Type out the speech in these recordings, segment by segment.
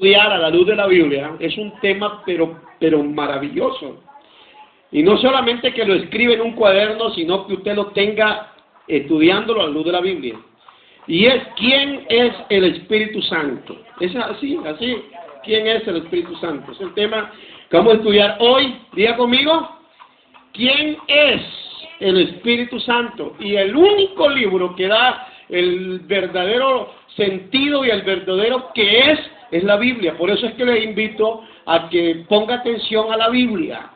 estudiar a la luz de la Biblia es un tema pero maravilloso. Y no solamente que lo escribe en un cuaderno, sino que usted lo tenga estudiándolo a la luz de la Biblia. Y es, ¿quién es el Espíritu Santo? Es así. ¿Quién es el Espíritu Santo? Es el tema que vamos a estudiar hoy. Diga conmigo, ¿quién es el Espíritu Santo? Y el único libro que da el verdadero sentido y el verdadero que es la Biblia. Por eso es que le invito a que ponga atención a la Biblia.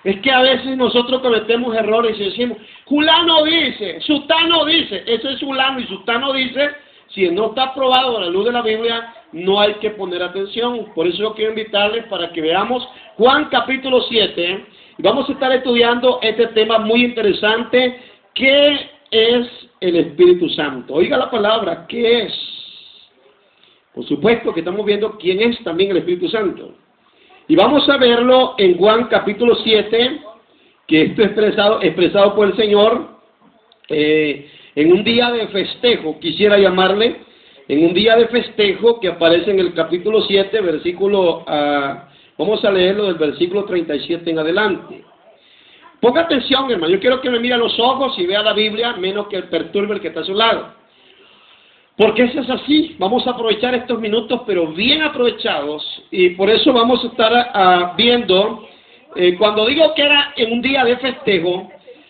Es que a veces nosotros cometemos errores y decimos, fulano dice, sutano dice, eso es fulano y sutano dice, si no está probado a la luz de la Biblia, no hay que poner atención. Por eso yo quiero invitarles para que veamos Juan capítulo 7, y vamos a estar estudiando este tema muy interesante, ¿qué es el Espíritu Santo? Oiga la palabra, ¿qué es? Por supuesto que estamos viendo quién es también el Espíritu Santo. Y vamos a verlo en Juan capítulo 7, que esto es expresado por el Señor en un día de festejo, quisiera llamarle, en un día de festejo que aparece en el capítulo 7, versículo, vamos a leerlo del versículo 37 en adelante. Ponga atención, hermano, yo quiero que me mire a los ojos y vea la Biblia, menos que perturbe el que está a su lado. Porque eso es así, vamos a aprovechar estos minutos, pero bien aprovechados, y por eso vamos a estar viendo, cuando digo que era en un día de festejo,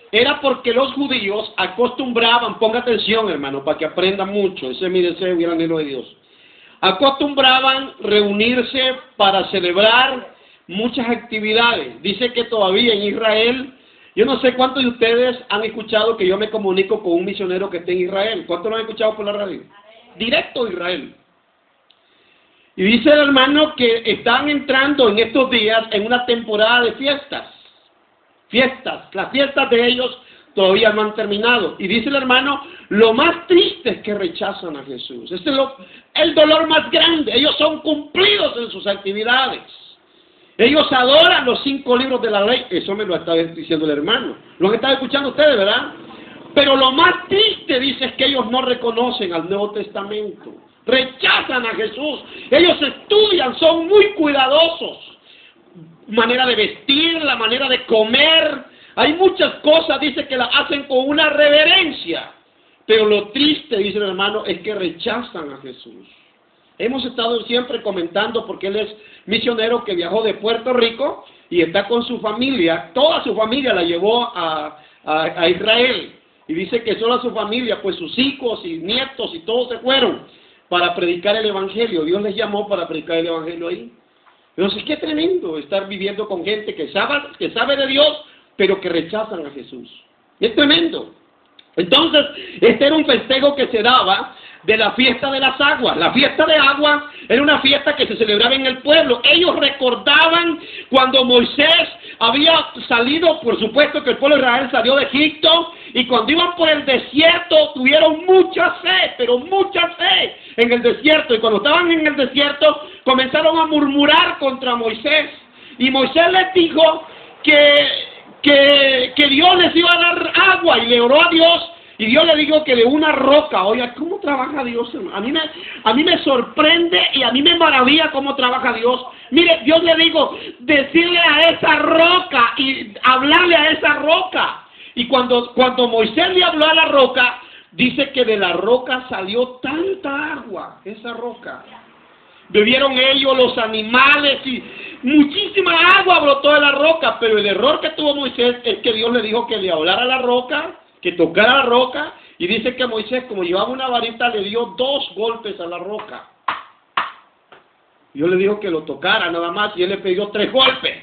era porque los judíos acostumbraban, ponga atención hermano, para que aprenda mucho, ese es mi deseo y el anhelo de Dios, acostumbraban reunirse para celebrar muchas actividades. Dice que todavía en Israel, yo no sé cuántos de ustedes han escuchado que yo me comunico con un misionero que está en Israel. ¿Cuántos lo han escuchado por la radio? Directo a Israel. Y dice el hermano que están entrando en estos días en una temporada de fiestas. Las fiestas de ellos todavía no han terminado. Y dice el hermano, lo más triste es que rechazan a Jesús. Este es el dolor más grande. Ellos son cumplidos en sus actividades. Ellos adoran los 5 libros de la ley. Eso me lo está diciendo el hermano. Lo han estado escuchando ustedes, ¿verdad? Pero lo más triste, dice, es que ellos no reconocen al Nuevo Testamento. Rechazan a Jesús. Ellos estudian, son muy cuidadosos. Manera de vestir, la manera de comer. Hay muchas cosas, dice, que las hacen con una reverencia. Pero lo triste, dice el hermano, es que rechazan a Jesús. Hemos estado siempre comentando porque él es misionero que viajó de Puerto Rico y está con su familia. Toda su familia la llevó a Israel. Y dice que solo su familia, pues sus hijos y nietos y todos se fueron para predicar el Evangelio. Dios les llamó para predicar el Evangelio ahí. Entonces, qué tremendo estar viviendo con gente que sabe de Dios, pero que rechazan a Jesús. Es tremendo. Entonces, este era un festejo que se daba de la fiesta de las aguas. La fiesta de aguas era una fiesta que se celebraba en el pueblo. Ellos recordaban cuando Moisés había salido, por supuesto que el pueblo de Israel salió de Egipto, y cuando iban por el desierto tuvieron mucha sed, pero mucha sed en el desierto, y cuando estaban en el desierto comenzaron a murmurar contra Moisés, y Moisés les dijo que Dios les iba a dar agua, y le oró a Dios, y Dios le dijo que de una roca. Oiga, ¿cómo trabaja Dios? A mí me sorprende y a mí me maravilla cómo trabaja Dios. Mire, Dios le dijo, decirle a esa roca y hablarle a esa roca. Y cuando Moisés le habló a la roca, dice que de la roca salió tanta agua, esa roca. Bebieron ellos, los animales, y muchísima agua brotó de la roca. Pero el error que tuvo Moisés es que Dios le dijo que le hablara a la roca, que tocara la roca, y dice que Moisés, como llevaba una varita, le dio 2 golpes a la roca. Dios le dijo que lo tocara nada más, y él le pidió 3 golpes.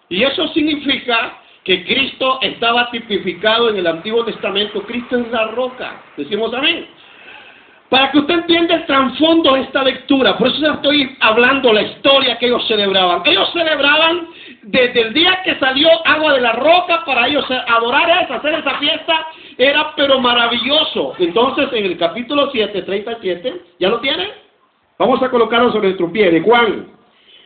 Y eso significa que Cristo estaba tipificado en el Antiguo Testamento. Cristo es la roca. Decimos amén. Para que usted entienda el trasfondo de esta lectura, por eso estoy hablando la historia que ellos celebraban. Ellos celebraban desde el día que salió agua de la roca, para ellos adorar eso, hacer esa fiesta, era pero maravilloso. Entonces, en el capítulo 7, 37, ¿ya lo tienen? Vamos a colocarlo sobre nuestro pie, de Juan.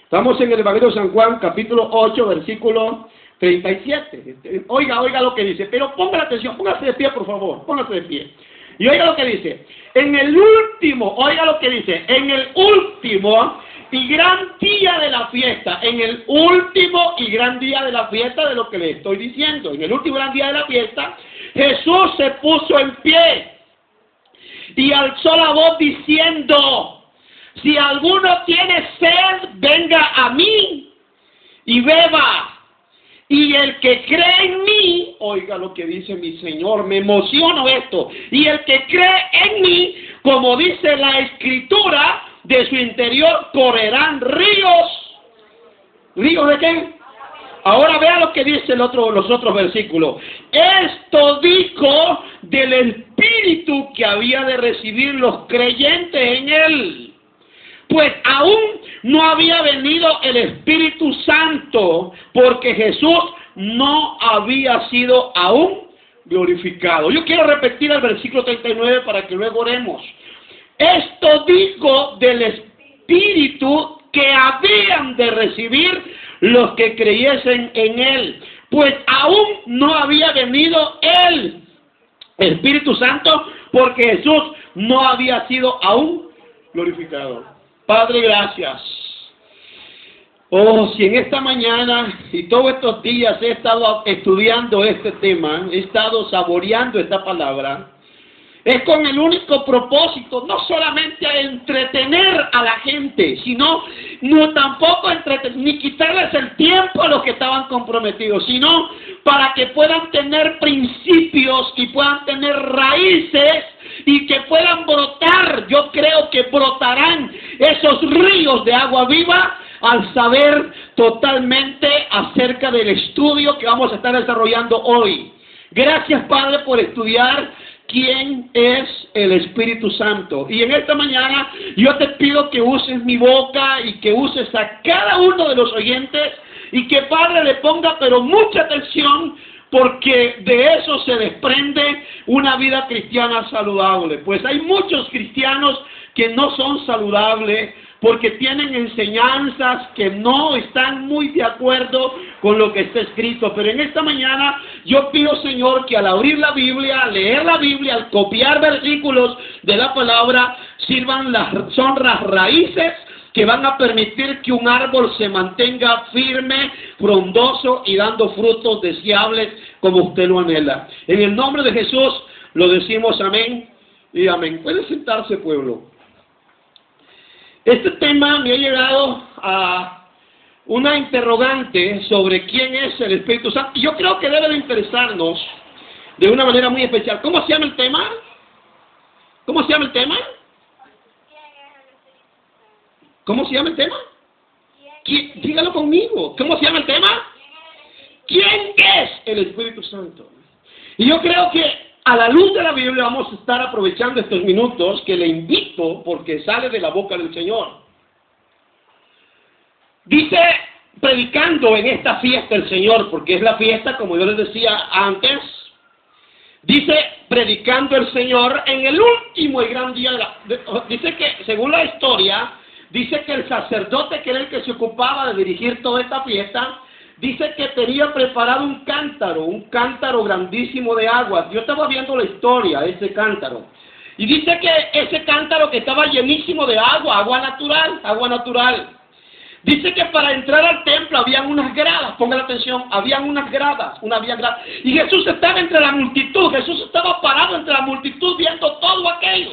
Estamos en el Evangelio de San Juan, capítulo 8, versículo 37. Oiga lo que dice, pero ponga atención, póngase de pie, por favor, póngase de pie. Y oiga lo que dice, en el último, oiga lo que dice, en el último y gran día de la fiesta, en el último y gran día de la fiesta de lo que le estoy diciendo, en el último gran día de la fiesta, Jesús se puso en pie y alzó la voz diciendo: si alguno tiene sed, venga a mí y beba. Y el que cree en mí, oiga lo que dice mi Señor, me emociono esto. Y el que cree en mí, como dice la Escritura, de su interior correrán ríos. ¿Ríos de qué? Ahora vea lo que dice los otros versículos. Esto dijo del Espíritu que había de recibir los creyentes en él. Pues aún no había venido el Espíritu Santo, porque Jesús no había sido aún glorificado. Yo quiero repetir el versículo 39 para que luego oremos. Esto dijo del Espíritu que habían de recibir los que creyesen en Él, pues aún no había venido el Espíritu Santo, porque Jesús no había sido aún glorificado. Padre, gracias. Oh, si en esta mañana y todos estos días he estado estudiando este tema, he estado saboreando esta palabra, es con el único propósito, no solamente a entretener a la gente, sino no tampoco ni quitarles el tiempo a los que estaban comprometidos, sino para que puedan tener principios y puedan tener raíces y que puedan brotar. Yo creo que brotarán esos ríos de agua viva al saber totalmente acerca del estudio que vamos a estar desarrollando hoy. Gracias, Padre, por estudiar quién es el Espíritu Santo. Y en esta mañana yo te pido que uses mi boca y que uses a cada uno de los oyentes y que, Padre, le ponga pero mucha atención, porque de eso se desprende una vida cristiana saludable. Pues hay muchos cristianos que no son saludables porque tienen enseñanzas que no están muy de acuerdo con lo que está escrito. Pero en esta mañana yo pido, Señor, que al abrir la Biblia, al leer la Biblia, al copiar versículos de la palabra, son las raíces que van a permitir que un árbol se mantenga firme, frondoso y dando frutos deseables como usted lo anhela. En el nombre de Jesús lo decimos amén y amén. Puede sentarse, pueblo. Este tema me ha llegado a una interrogante sobre quién es el Espíritu Santo. Y yo creo que debe de interesarnos de una manera muy especial. ¿Cómo se llama el tema? ¿Cómo se llama el tema? ¿Cómo se llama el tema? Dígalo conmigo. ¿Cómo se llama el tema? ¿Quién es el Espíritu Santo? Y yo creo que a la luz de la Biblia vamos a estar aprovechando estos minutos que le invito porque sale de la boca del Señor. Dice, predicando en esta fiesta el Señor, porque es la fiesta, como yo les decía antes, dice, predicando el Señor en el último y gran día dice que, según la historia, dice que el sacerdote, que era el que se ocupaba de dirigir toda esta fiesta, dice que tenía preparado un cántaro grandísimo de agua. Yo estaba viendo la historia de ese cántaro. Y dice que ese cántaro que estaba llenísimo de agua natural. Dice que para entrar al templo habían unas gradas, pongan atención, habían unas gradas. Y Jesús estaba entre la multitud, Jesús estaba parado entre la multitud viendo todo aquello.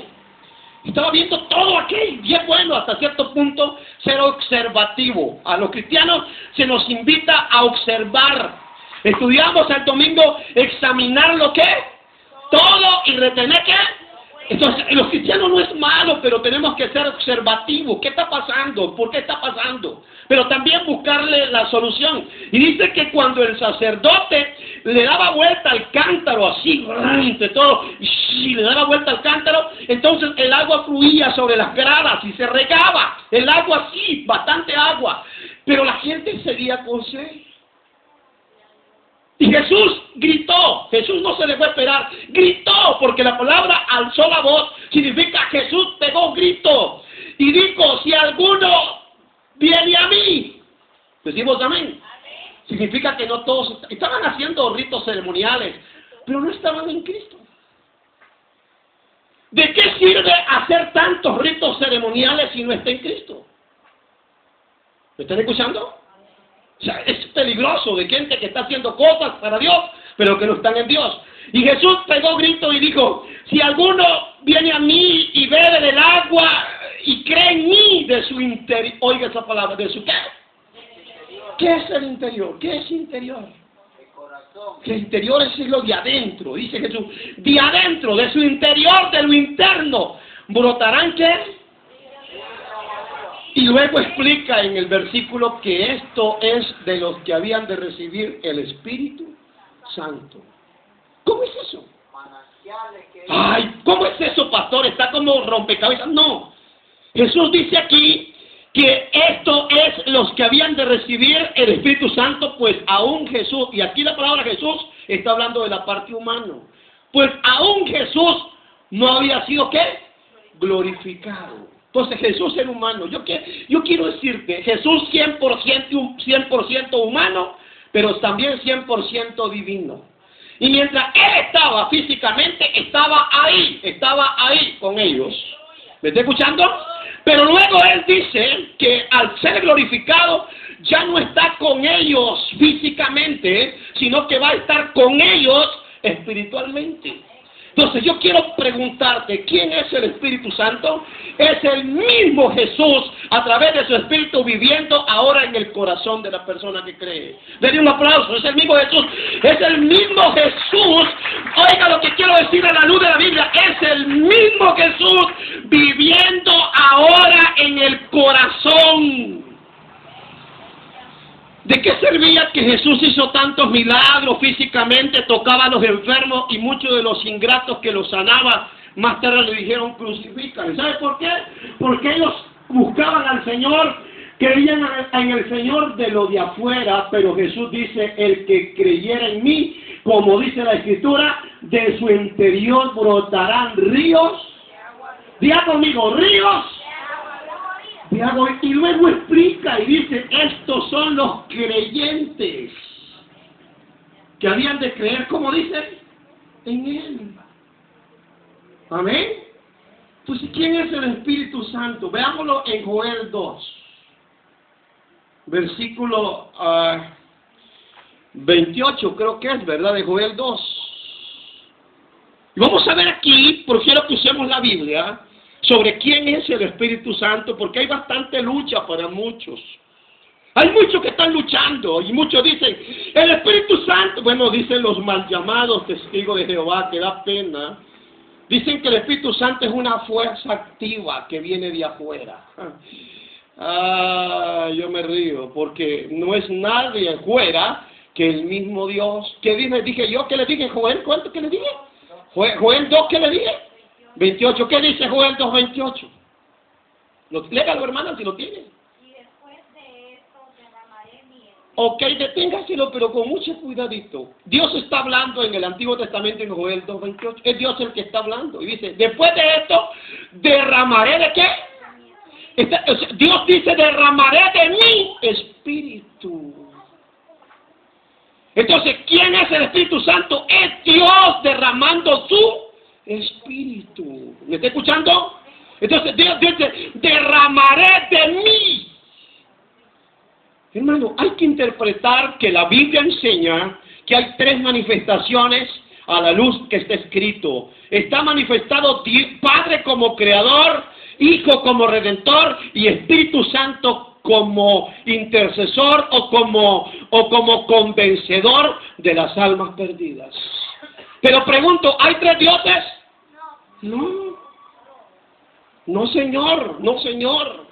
Estaba viendo todo aquello, y es bueno hasta cierto punto ser observativo. A los cristianos se nos invita a observar. Estudiamos el domingo examinar lo que todo y retener qué. Entonces, los cristianos no es malo, pero tenemos que ser observativos. ¿Qué está pasando? ¿Por qué está pasando? Pero también buscarle la solución. Y dice que cuando el sacerdote le daba vuelta al cántaro, así, entre todo, y le daba vuelta al cántaro, entonces el agua fluía sobre las gradas y se regaba. El agua, sí, bastante agua. Pero la gente seguía con sed. Y Jesús gritó, Jesús no se dejó esperar, gritó, porque la palabra alzó la voz, significa Jesús pegó grito, y dijo, si alguno viene a mí, decimos amén. Significa que no todos estaban haciendo ritos ceremoniales, pero no estaban en Cristo. ¿De qué sirve hacer tantos ritos ceremoniales si no está en Cristo? ¿Me están escuchando? O sea, es peligroso de gente que está haciendo cosas para Dios, pero que no están en Dios. Y Jesús pegó grito y dijo, si alguno viene a mí y bebe del agua y cree en mí, de su interior, oiga esa palabra, ¿de su qué? ¿Qué es el interior? ¿Qué es interior? Que el interior es lo de adentro, dice Jesús, de adentro, de su interior, de lo interno, brotarán ¿qué? Y luego explica en el versículo que esto es de los que habían de recibir el Espíritu Santo. ¿Cómo es eso? Ay, ¿cómo es eso, pastor? Está como rompecabezas. No. Jesús dice aquí que esto es los que habían de recibir el Espíritu Santo, pues aún Jesús, y aquí la palabra Jesús está hablando de la parte humana, pues aún Jesús no había sido ¿qué? Glorificado. Entonces Jesús era humano. Yo quiero decirte, Jesús 100% humano, pero también 100% divino. Y mientras Él estaba físicamente, estaba ahí con ellos. ¿Me está escuchando? Pero luego Él dice que al ser glorificado, ya no está con ellos físicamente, sino que va a estar con ellos espiritualmente. Entonces yo quiero preguntarte, ¿quién es el Espíritu Santo? Es el mismo Jesús a través de su Espíritu viviendo ahora en el corazón de la persona que cree. Denle un aplauso, es el mismo Jesús, es el mismo Jesús. Oiga lo que quiero decir a la luz de la Biblia, es el mismo Jesús viviendo ahora en el corazón. ¿De qué servía que Jesús hizo tantos milagros físicamente, tocaba a los enfermos y muchos de los ingratos que los sanaba, más tarde le dijeron crucifícale? ¿Sabe por qué? Porque ellos buscaban al Señor, creían en el Señor de lo de afuera, pero Jesús dice, el que creyera en mí, como dice la Escritura, de su interior brotarán ríos. Diga conmigo, ríos. Y luego explica y dice, estos son los creyentes que habían de creer, como dice, en Él. Amén. Entonces, ¿quién es el Espíritu Santo? Veámoslo en Joel 2, versículo 28, creo que es, ¿verdad? De Joel 2. Y vamos a ver aquí, por quiero que usemos la Biblia, sobre quién es el Espíritu Santo, porque hay bastante lucha para muchos. Hay muchos que están luchando y muchos dicen, el Espíritu Santo, bueno, dicen los mal llamados testigos de Jehová, que da pena, dicen que el Espíritu Santo es una fuerza activa que viene de afuera. Yo me río, porque no es nadie afuera que el mismo Dios. ¿Qué dije yo? ¿Qué le dije, Joel? ¿Cuánto que le dije? Joel 2, ¿qué le dije? 28, ¿qué dice Joel 2:28? Léalo, hermana, si lo tiene. Y después de esto derramaré mi espíritu. Ok, deténgaselo, pero con mucho cuidadito. Dios está hablando en el Antiguo Testamento en Joel 2:28. Es Dios el que está hablando. Y dice, después de esto, derramaré ¿de qué? Dios dice, derramaré de mi espíritu. Entonces, ¿quién es el Espíritu Santo? Es Dios derramando su Espíritu. ¿Me está escuchando? Entonces Dios dice, derramaré de mí. Hermano, hay que interpretar que la Biblia enseña que hay tres manifestaciones a la luz que está escrito. Está manifestado Padre como Creador, Hijo como Redentor y Espíritu Santo como intercesor o como convencedor de las almas perdidas. Pero pregunto, ¿hay tres dioses? No. No, señor, no, señor.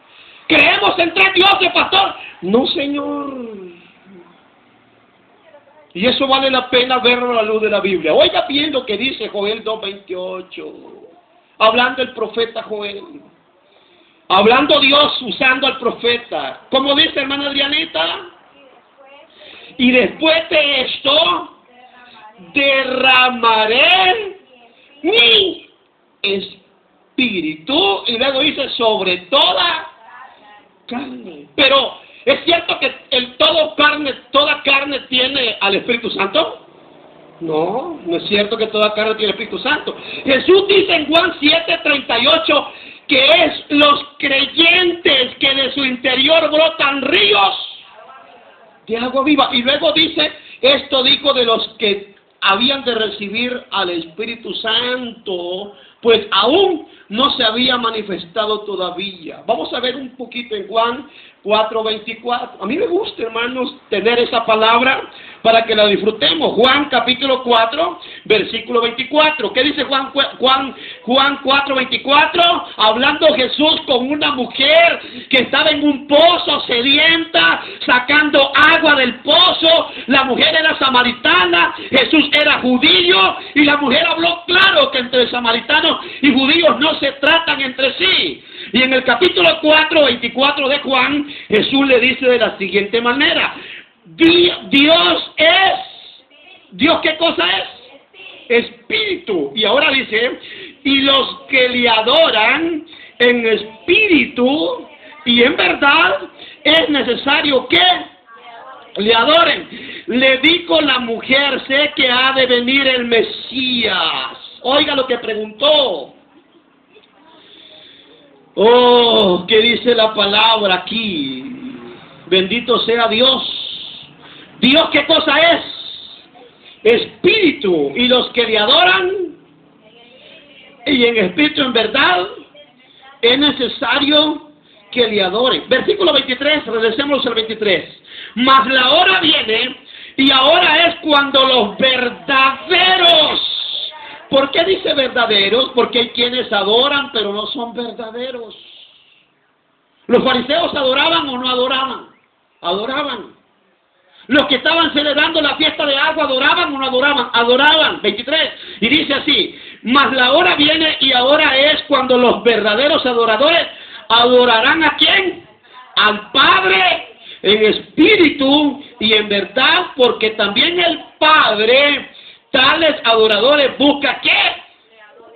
¿Creemos en tres dioses, pastor? No, señor. Y eso vale la pena verlo a la luz de la Biblia. Oiga bien lo que dice Joel 2:28. Hablando el profeta Joel. Hablando Dios usando al profeta. ¿Cómo dice, hermana Adrianita? Y después de esto, derramaré mi espíritu, y luego dice sobre toda carne. Pero ¿es cierto que toda carne tiene al Espíritu Santo? No, no es cierto que toda carne tiene el Espíritu Santo. Jesús dice en Juan 7:38 que es los creyentes que de su interior brotan ríos de agua viva. Y luego dice, esto dijo de los que habían de recibir al Espíritu Santo, pues aún no se había manifestado todavía. Vamos a ver un poquito en Juan 4:24. A mí me gusta, hermanos, tener esa palabra para que la disfrutemos. Juan capítulo 4, versículo 24. ¿Qué dice Juan 4:24? Hablando Jesús con una mujer que estaba en un pozo sedienta, sacando agua del pozo. La mujer era samaritana, Jesús era judío, y la mujer habló claro que entre samaritanos y judíos no se tratan entre sí. Y en el capítulo 4:24 de Juan, Jesús le dice de la siguiente manera: Dios es, ¿Dios qué cosa es? Espíritu. Y ahora dice, y los que le adoran en espíritu y en verdad, es necesario que le adoren. Le dijo la mujer, sé que ha de venir el Mesías. Oiga lo que preguntó. Oh, ¿qué dice la palabra aquí? Bendito sea Dios. ¿Dios qué cosa es? Espíritu. Y los que le adoran, y en espíritu en verdad, es necesario que le adoren. Versículo 23, regresemos al 23. Mas la hora viene, y ahora es cuando los verdaderos. ¿Por qué dice verdaderos? Porque hay quienes adoran, pero no son verdaderos. ¿Los fariseos adoraban o no adoraban? Adoraban. Los que estaban celebrando la fiesta de agua, ¿adoraban o no adoraban? Adoraban. 23. Y dice así, mas la hora viene y ahora es cuando los verdaderos adoradores adorarán ¿a quién? Al Padre en espíritu y en verdad, porque también el Padre tales adoradores busca ¿qué?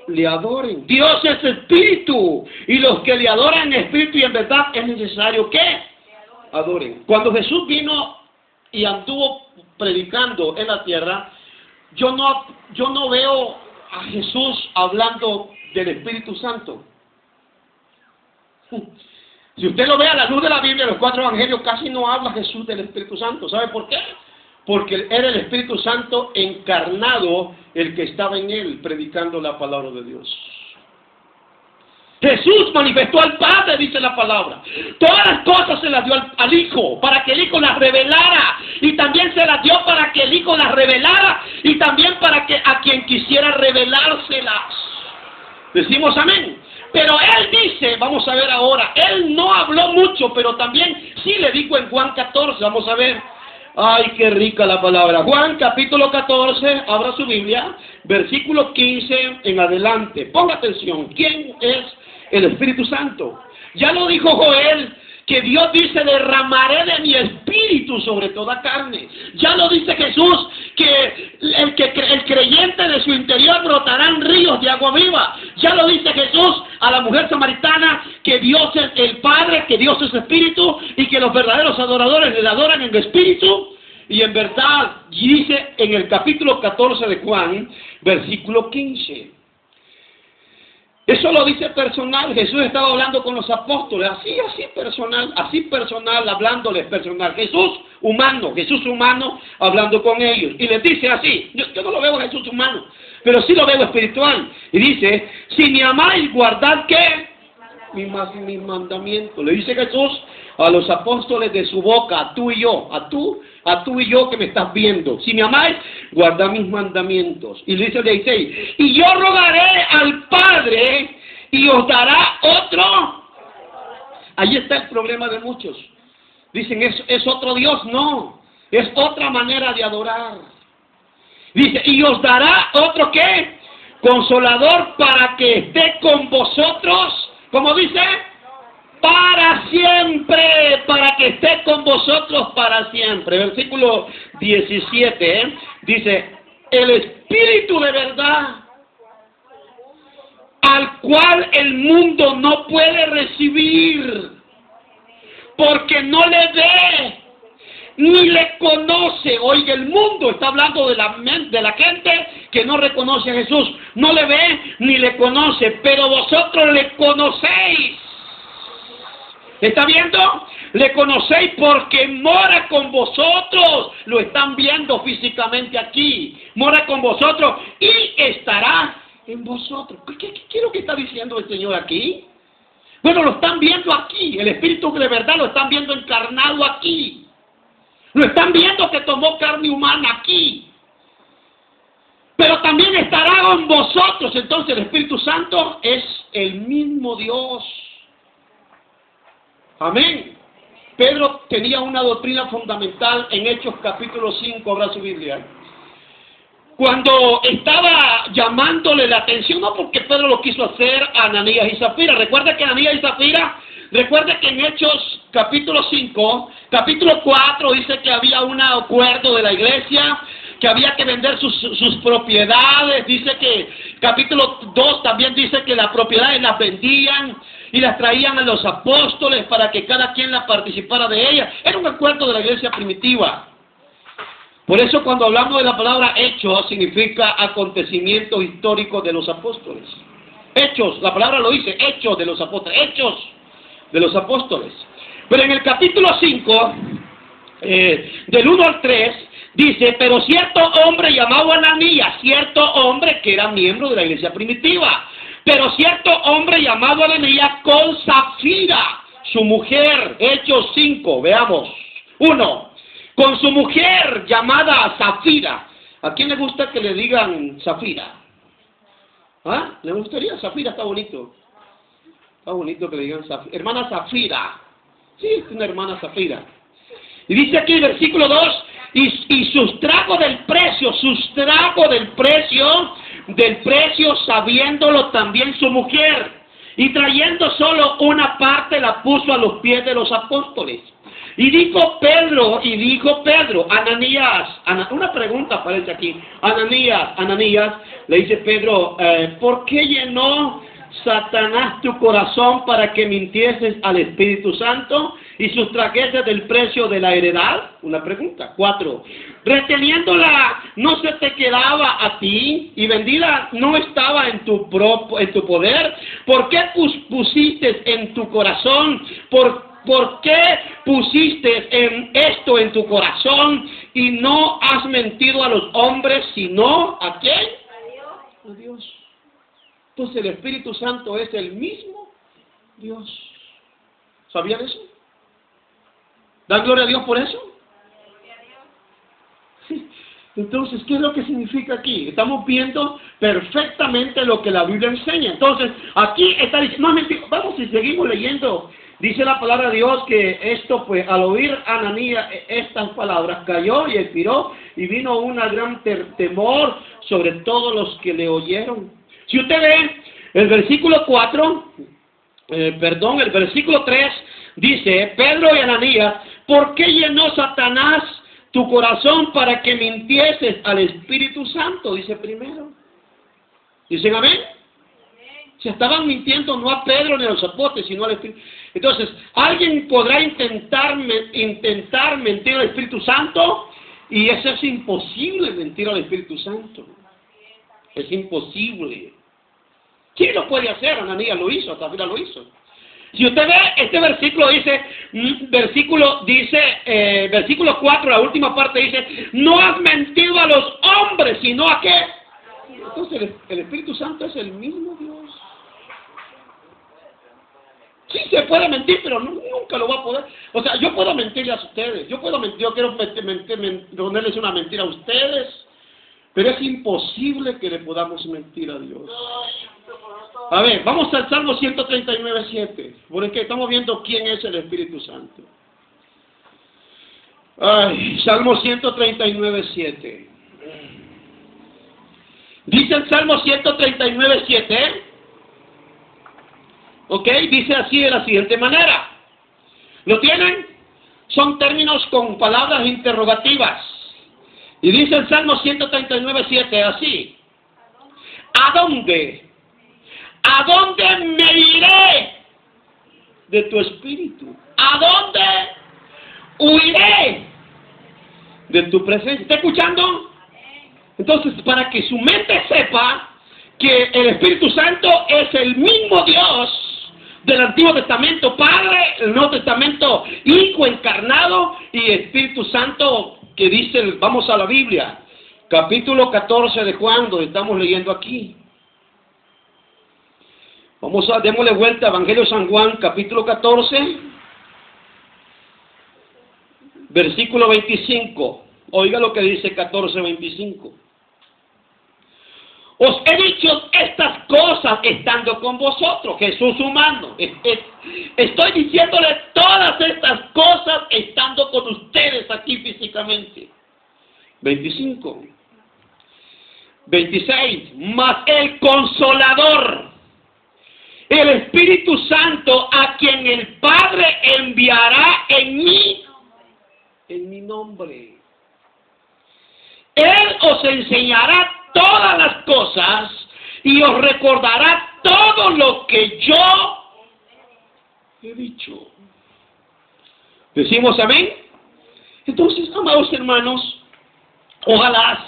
Le adoren. Dios es espíritu, y los que le adoran en espíritu y en verdad es necesario que adoren. Cuando Jesús vino y anduvo predicando en la tierra, yo no veo a Jesús hablando del Espíritu Santo. Si usted lo ve a la luz de la Biblia, los 4 evangelios, casi no habla Jesús del Espíritu Santo. ¿Sabe por qué? Porque era el Espíritu Santo encarnado el que estaba en él predicando la palabra de Dios. Jesús manifestó al Padre, dice la palabra. Todas las cosas se las dio al Hijo, para que el Hijo las revelara. Y también se las dio para que el Hijo las revelara. Y también para que a quien quisiera revelárselas. Decimos amén. Pero Él dice, vamos a ver ahora, Él no habló mucho, pero también sí le dijo en Juan 14, vamos a ver. Ay, qué rica la palabra. Juan capítulo 14, abra su Biblia, versículo 15 en adelante. Ponga atención, ¿quién es el Espíritu Santo? Ya lo dijo Joel, que Dios dice, derramaré de mi espíritu sobre toda carne. Ya lo dice Jesús, que el creyente de su interior brotarán ríos de agua viva. Ya lo dice Jesús a la mujer samaritana, que Dios es el Padre, que Dios es espíritu, y que los verdaderos adoradores le adoran en espíritu y en verdad. Y dice en el capítulo 14 de Juan, versículo 15. Eso lo dice personal. Jesús estaba hablando con los apóstoles, así personal, hablándoles personal. Jesús humano, hablando con ellos. Y les dice así, yo no lo veo Jesús humano, pero sí lo veo espiritual. Y dice, si me amáis, guardad ¿qué? Mis mandamientos. Le dice Jesús a los apóstoles de su boca, a tú y yo, a tú y yo que me estás viendo. Si me amáis, guardad mis mandamientos. Y le dice el 16, y yo rogaré al Padre y os dará otro. Ahí está el problema de muchos. Dicen, ¿es otro Dios? No, es otra manera de adorar. Dice, y os dará otro ¿qué? Consolador, para que esté con vosotros. ¿Cómo dice? Para siempre, para que esté con vosotros para siempre. Versículo 17, dice, el Espíritu de verdad, al cual el mundo no puede recibir, porque no le ve, ni le conoce. Oiga, el mundo está hablando de la gente que no reconoce a Jesús. No le ve ni le conoce, pero vosotros le conocéis. ¿Está viendo? Le conocéis porque mora con vosotros. Lo están viendo físicamente aquí. Mora con vosotros y estará en vosotros. ¿Qué es lo que está diciendo el Señor aquí? Bueno, lo están viendo aquí. El Espíritu de verdad lo están viendo encarnado aquí. Lo están viendo que tomó carne humana aquí. Pero también estará con vosotros. Entonces el Espíritu Santo es el mismo Dios. Amén. Pedro tenía una doctrina fundamental en Hechos capítulo 5, abra su Biblia. Cuando estaba llamándole la atención, no porque Pedro lo quiso hacer a Ananías y Zafira. Recuerda que Ananías y Zafira, recuerda que en Hechos capítulo 5, capítulo 4 dice que había un acuerdo de la iglesia, que había que vender sus propiedades. Dice que capítulo 2 también dice que las propiedades las vendían y las traían a los apóstoles para que cada quien la participara de ellas. Era un acuerdo de la iglesia primitiva. Por eso cuando hablamos de la palabra hechos, significa acontecimientos históricos de los apóstoles. Hechos, la palabra lo dice, hechos de los apóstoles, hechos de los apóstoles. Pero en el capítulo 5, del 1 al 3, dice, pero cierto hombre llamado Ananías, cierto hombre que era miembro de la iglesia primitiva, pero cierto hombre llamado Ananías con Zafira, su mujer, Hechos 5, veamos, 1, con su mujer llamada Zafira. ¿A quién le gusta que le digan Zafira? ¿Ah? ¿Le gustaría? Zafira está bonito. Está bonito que le digan Zafira. Hermana Zafira. Sí, es una hermana Zafira. Y dice aquí el versículo 2, y sustrajo del precio, sabiéndolo también su mujer, y trayendo solo una parte la puso a los pies de los apóstoles. Y dijo Pedro, Ananías, una pregunta aparece aquí, Ananías, le dice Pedro, ¿por qué llenó Satanás tu corazón para que mintieses al Espíritu Santo y sustrajeses del precio de la heredad? Una pregunta. 4. Reteniéndola no se te quedaba a ti y vendida no estaba en tu poder. ¿Por qué pusiste en tu corazón? ¿Por qué pusiste esto en tu corazón y no has mentido a los hombres, sino a quién? A Dios. Entonces el Espíritu Santo es el mismo Dios. ¿Sabían eso? ¿Dan gloria a Dios por eso? Entonces, ¿qué es lo que significa aquí? Estamos viendo perfectamente lo que la Biblia enseña. Entonces, aquí está diciendo, no es mentira. Vamos y seguimos leyendo. Dice la palabra de Dios que esto, pues, al oír Ananías estas palabras, cayó y expiró, y vino un gran temor sobre todos los que le oyeron. Si usted ve el versículo 3, dice, Pedro y Ananías, ¿por qué llenó Satanás tu corazón para que mintieses al Espíritu Santo? Dice primero. ¿Dicen amén? Se estaban mintiendo no a Pedro ni a los apóstoles, sino al Espíritu. Entonces, alguien podrá intentar mentir al Espíritu Santo, y eso es imposible, mentir al Espíritu Santo. Es imposible. ¿Quién lo puede hacer? Ananías lo hizo, Zafira lo hizo. Si usted ve, este versículo dice, versículo 4, la última parte dice, no has mentido a los hombres, sino a qué. Entonces el Espíritu Santo es el mismo Dios. Sí se puede mentir, pero nunca lo va a poder. O sea, yo puedo mentirle a ustedes, yo quiero ponerles una mentira a ustedes, pero es imposible que le podamos mentir a Dios. A ver, vamos al Salmo 139:7, porque estamos viendo quién es el Espíritu Santo. Ay, Salmo 139:7. Dice el Salmo 139:7, ok, dice así de la siguiente manera. ¿Lo tienen? Son términos con palabras interrogativas. Y dice el Salmo 139:7 así. ¿A dónde me iré de tu espíritu? ¿A dónde huiré de tu presencia? ¿Está escuchando? Entonces, para que su mente sepa que el Espíritu Santo es el mismo Dios del Antiguo Testamento, Padre, el Nuevo Testamento, Hijo encarnado y Espíritu Santo, que dice, vamos a la Biblia, capítulo 14 de Juan, donde estamos leyendo aquí. Démosle vuelta a Evangelio de San Juan, capítulo 14, versículo 25. Oiga lo que dice 14:25. Os he dicho estas cosas estando con vosotros, Jesús humano. Estoy diciéndole todas estas cosas estando con ustedes aquí físicamente. 25. 26. Mas el Consolador, el Espíritu Santo, a quien el Padre enviará en mi nombre. Él os enseñará todas las cosas y os recordará todo lo que yo he dicho. ¿Decimos amén? Entonces, amados hermanos, ojalá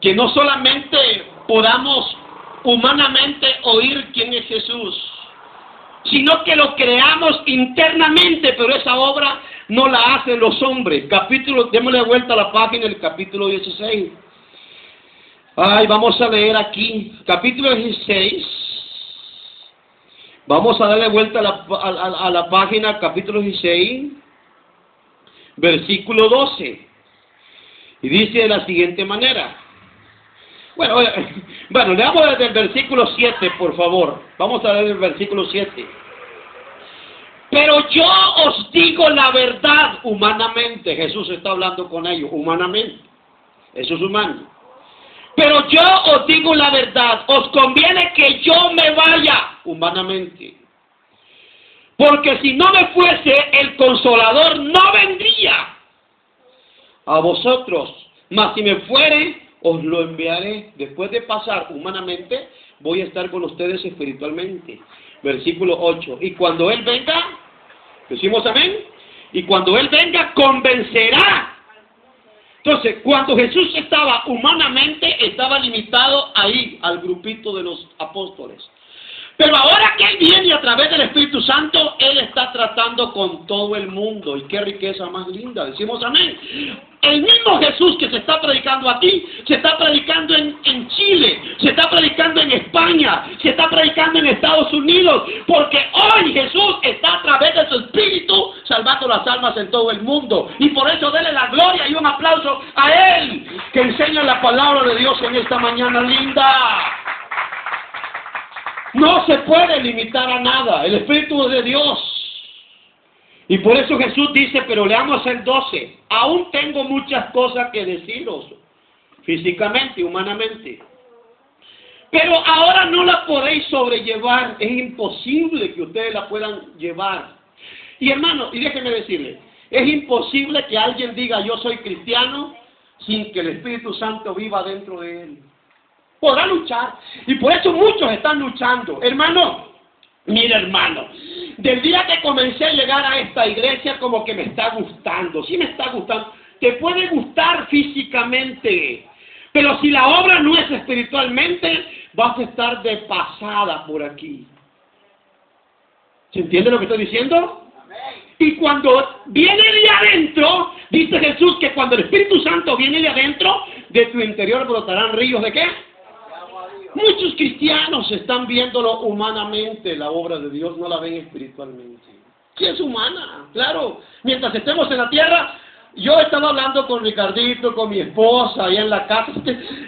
que no solamente podamos humanamente oír quién es Jesús, sino que lo creamos internamente, pero esa obra no la hacen los hombres. Démosle vuelta a la página del capítulo 16. Vamos a leer aquí, capítulo 16. Vamos a darle vuelta a la página, capítulo 16, versículo 12. Y dice de la siguiente manera. Bueno, leamos desde el versículo 7, por favor. Vamos a leer el versículo 7. Pero yo os digo la verdad humanamente. Jesús está hablando con ellos, humanamente. Eso es humano. Pero yo os digo la verdad, os conviene que yo me vaya, humanamente. Porque si no me fuese, el Consolador no vendría a vosotros. Mas si me fuere, os lo enviaré. Después de pasar humanamente, voy a estar con ustedes espiritualmente. Versículo 8. Y cuando Él venga, decimos amén, y cuando Él venga, convencerá. Entonces, cuando Jesús estaba humanamente, estaba limitado ahí, al grupito de los apóstoles. Pero ahora que Él viene a través del Espíritu Santo, Él está tratando con todo el mundo. Y qué riqueza más linda, decimos amén. El mismo Jesús que se está predicando aquí, se está predicando en Chile, se está predicando en España, se está predicando en Estados Unidos, porque hoy Jesús está a través de su Espíritu salvando las almas en todo el mundo. Y por eso denle la gloria y un aplauso a Él, que enseña la palabra de Dios en esta mañana linda. No se puede limitar a nada, el Espíritu es de Dios. Y por eso Jesús dice, pero leamos el 12, aún tengo muchas cosas que deciros, físicamente, humanamente. Pero ahora no las podéis sobrellevar, es imposible que ustedes la puedan llevar. Y hermano, y déjenme decirle, es imposible que alguien diga yo soy cristiano sin que el Espíritu Santo viva dentro de él. Podrá luchar, y por eso muchos están luchando. Hermano, mira hermano, del día que comencé a llegar a esta iglesia como que me está gustando, sí me está gustando. Te puede gustar físicamente, pero si la obra no es espiritualmente, vas a estar de pasada por aquí. ¿Se entiende lo que estoy diciendo? Y cuando viene de adentro, dice Jesús que cuando el Espíritu Santo viene de adentro, de tu interior brotarán ríos ¿de qué? Muchos cristianos están viéndolo humanamente, la obra de Dios, no la ven espiritualmente. Sí es humana, claro. Mientras estemos en la tierra, yo he estado hablando con Ricardito, con mi esposa, allá en la casa.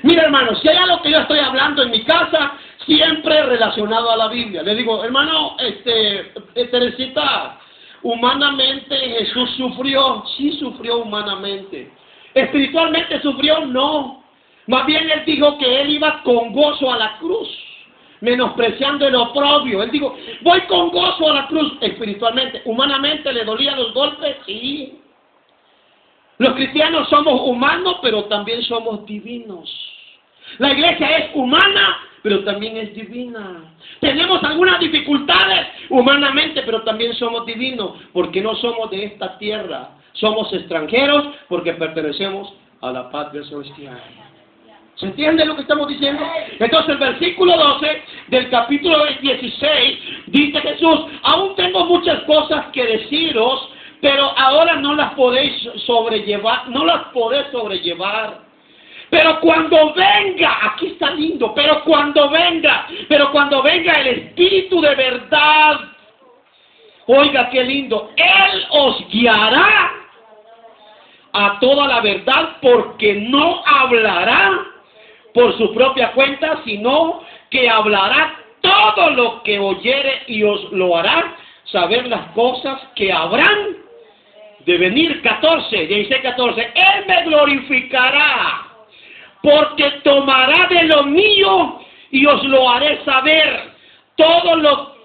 Mira hermano, si hay algo que yo estoy hablando en mi casa, siempre relacionado a la Biblia. Le digo, hermano, Teresita, humanamente Jesús sufrió, sí sufrió humanamente. Espiritualmente sufrió, no. Más bien Él dijo que Él iba con gozo a la cruz, menospreciando el oprobio. Él dijo, voy con gozo a la cruz espiritualmente. Humanamente le dolían los golpes, sí. Los cristianos somos humanos, pero también somos divinos. La iglesia es humana, pero también es divina. Tenemos algunas dificultades humanamente, pero también somos divinos, porque no somos de esta tierra. Somos extranjeros porque pertenecemos a la patria celestial. ¿Se entiende lo que estamos diciendo? Entonces el versículo 12 del capítulo 16 dice Jesús: aún tengo muchas cosas que deciros, pero ahora no las podéis sobrellevar, Pero cuando venga, aquí está lindo, pero cuando venga el Espíritu de verdad, oiga qué lindo, Él os guiará a toda la verdad, porque no hablará por su propia cuenta, sino que hablará todo lo que oyere y os lo hará saber las cosas que habrán de venir. 16:14. Él me glorificará, porque tomará de lo mío y os lo haré saber. Todo lo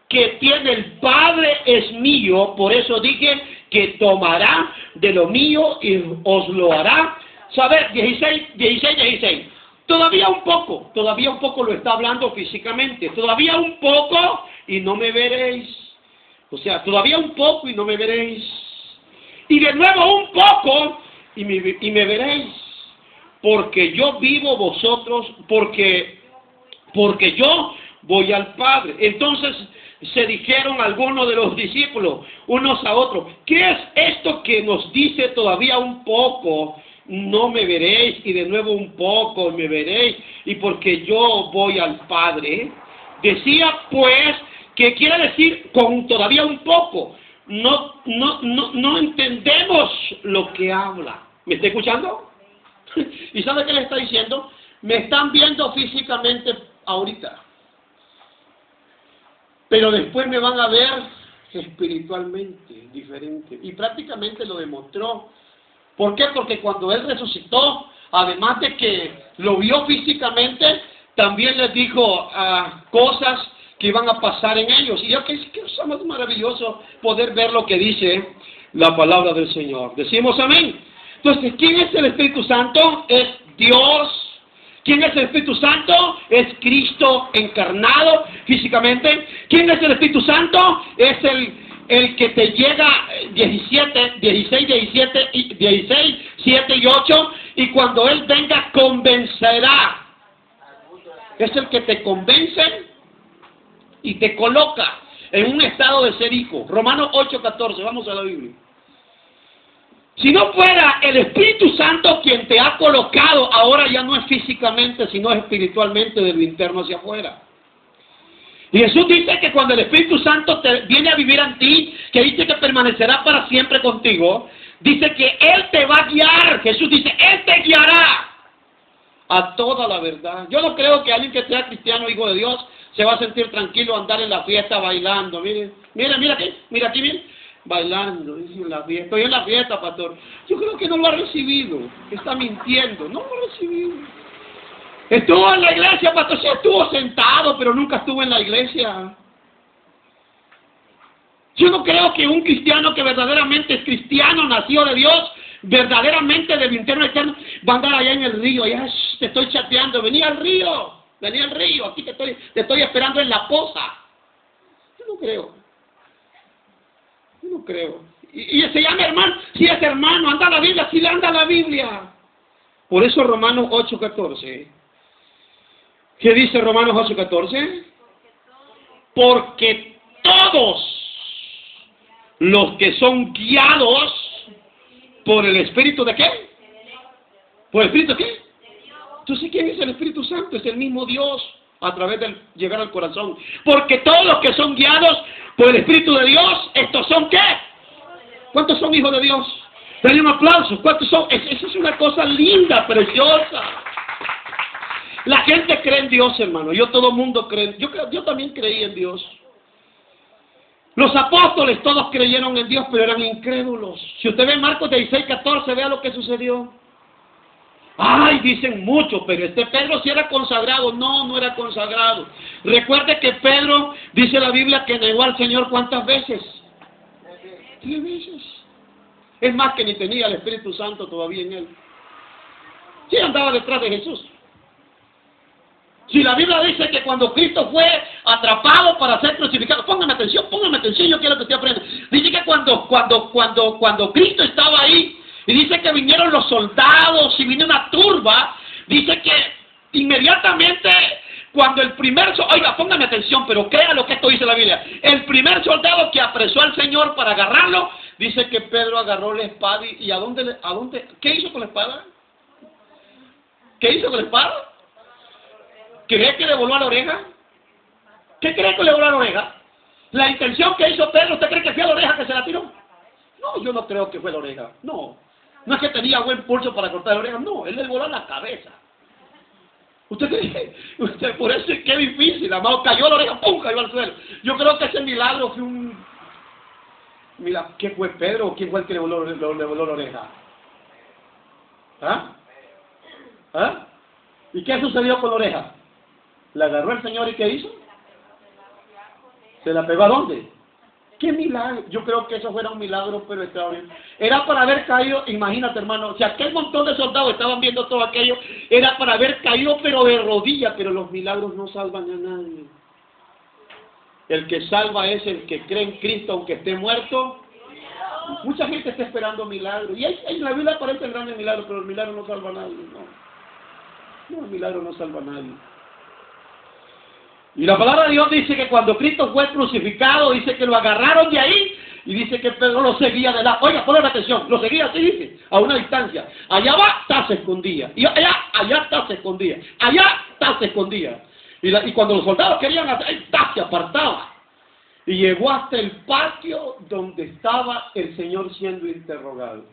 que tiene el Padre es mío, por eso dije que tomará de lo mío y os lo hará saber. 16. Todavía un poco lo está hablando físicamente. Todavía un poco y no me veréis. O sea, todavía un poco y no me veréis. Y de nuevo un poco y me veréis. Porque yo vivo vosotros, porque yo voy al Padre. Entonces se dijeron algunos de los discípulos unos a otros: ¿qué es esto que nos dice todavía un poco? No me veréis, y de nuevo un poco me veréis, y porque yo voy al Padre. Decía pues que quiere decir con todavía un poco. No entendemos lo que habla. ¿Me está escuchando? ¿Y sabe qué le está diciendo? Me están viendo físicamente ahorita, pero después me van a ver espiritualmente diferente. Y prácticamente lo demostró. ¿Por qué? Porque cuando Él resucitó, además de que lo vio físicamente, también les dijo cosas que iban a pasar en ellos. Y yo que es más maravilloso poder ver lo que dice la palabra del Señor. Decimos amén. Entonces, ¿quién es el Espíritu Santo? Es Dios. ¿Quién es el Espíritu Santo? Es Cristo encarnado físicamente. ¿Quién es el Espíritu Santo? Es el que te llega 16, 7 y 8, y cuando Él venga convencerá. Es el que te convence y te coloca en un estado de ser hijo. Romanos 8:14, vamos a la Biblia. Si no fuera el Espíritu Santo quien te ha colocado, ahora ya no es físicamente, sino espiritualmente, de lo interno hacia afuera. Y Jesús dice que cuando el Espíritu Santo te viene a vivir en ti, que dice que permanecerá para siempre contigo, dice que Él te va a guiar. Jesús dice, Él te guiará a toda la verdad. Yo no creo que alguien que sea cristiano, hijo de Dios, se va a sentir tranquilo a andar en la fiesta bailando. Mira aquí, bailando. En la fiesta. Estoy en la fiesta, pastor. Yo creo que no lo ha recibido. Está mintiendo. No lo ha recibido. Estuvo en la iglesia, pastor, sí estuvo sentado, pero nunca estuvo en la iglesia. Yo no creo que un cristiano que verdaderamente es cristiano, nacido de Dios, verdaderamente del interno externo, va a andar allá en el río, allá te estoy chateando, vení al río, aquí te estoy esperando en la poza. Yo no creo. Y se llama hermano, sí es hermano, anda a la Biblia, sí le anda a la Biblia. Por eso Romanos 8:14. ¿Qué dice Romanos 8:14? Porque todos los que son guiados por el Espíritu, ¿de qué? ¿Por el Espíritu de qué? Entonces, ¿quién es el Espíritu Santo? Es el mismo Dios a través del llegar al corazón. Porque todos los que son guiados por el Espíritu de Dios, ¿estos son qué? ¿Cuántos son hijos de Dios? Denle un aplauso. ¿Cuántos son? Eso es una cosa linda, preciosa. La gente cree en Dios, hermano. Todo el mundo cree. Yo también creí en Dios. Los apóstoles todos creyeron en Dios, pero eran incrédulos. Si usted ve Marcos 16:14, vea lo que sucedió. Ay, dicen mucho, pero Pedro sí era consagrado. No era consagrado. Recuerde que Pedro, dice la Biblia, que negó al Señor ¿cuántas veces? 3 veces. Es más, que ni tenía el Espíritu Santo todavía en él. Sí andaba detrás de Jesús. Si la Biblia dice que cuando Cristo fue atrapado para ser crucificado, póngame atención, yo quiero que usted aprenda. Dice que cuando Cristo estaba ahí, y dice que vinieron los soldados y vino una turba Dice que inmediatamente cuando el primer oiga, póngame atención, pero crea lo que esto dice la Biblia. El primer soldado que apresó al Señor para agarrarlo, dice que Pedro agarró la espada y ¿a dónde? ¿Qué hizo con la espada? ¿Qué hizo con la espada? ¿Cree que le voló a la oreja? ¿Qué cree que le voló a la oreja? La intención que hizo Pedro, ¿usted cree que fue a la oreja que se la tiró? No, yo no creo que fue la oreja. No es que tenía buen pulso para cortar la oreja. No, él le voló a la cabeza. ¿Usted cree? Por eso es que es difícil, amado. Cayó la oreja, ¡pum! Cayó al suelo. Yo creo que ese milagro fue un... Mira, ¿qué fue Pedro o quién fue el que le voló la oreja? ¿Ah? ¿Y qué sucedió con la oreja? La agarró el Señor y ¿qué hizo? ¿Se la pegó a dónde? ¡Qué milagro! Yo creo que eso fuera un milagro, pero extraordinario. Era para haber caído, imagínate hermano, si aquel montón de soldados estaban viendo todo aquello, era para haber caído pero de rodillas, pero los milagros no salvan a nadie. El que salva es el que cree en Cristo aunque esté muerto. Mucha gente está esperando milagros. Y en la Biblia aparecen grandes milagros, pero el milagro no salva a nadie. No, el milagro no salva a nadie. Y la palabra de Dios dice que cuando Cristo fue crucificado, dice que lo agarraron de ahí y dice que Pedro lo seguía de la... Oiga, ponle atención, lo seguía así, dice, a una distancia. Allá va, está, se escondía. Y allá está, se escondía. Allá está, se escondía. Y cuando los soldados querían hacer, está, se apartaba. Y llegó hasta el patio donde estaba el Señor siendo interrogado.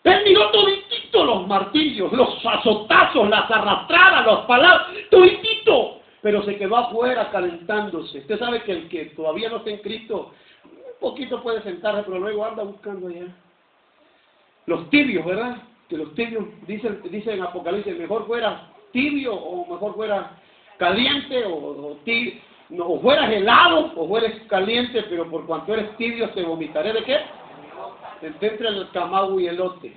Él miró toditito los martillos, los azotazos, las arrastradas, las palabras, toditito. Pero se quedó afuera calentándose. Usted sabe que el que todavía no está en Cristo, un poquito puede sentarse, pero luego anda buscando allá. Los tibios, ¿verdad? Que los tibios, dice en Apocalipsis, mejor fuera tibio o mejor fuera caliente o fueras helado o fueres caliente, pero por cuanto eres tibio te vomitaré ¿de qué? Entre el camago y el elote.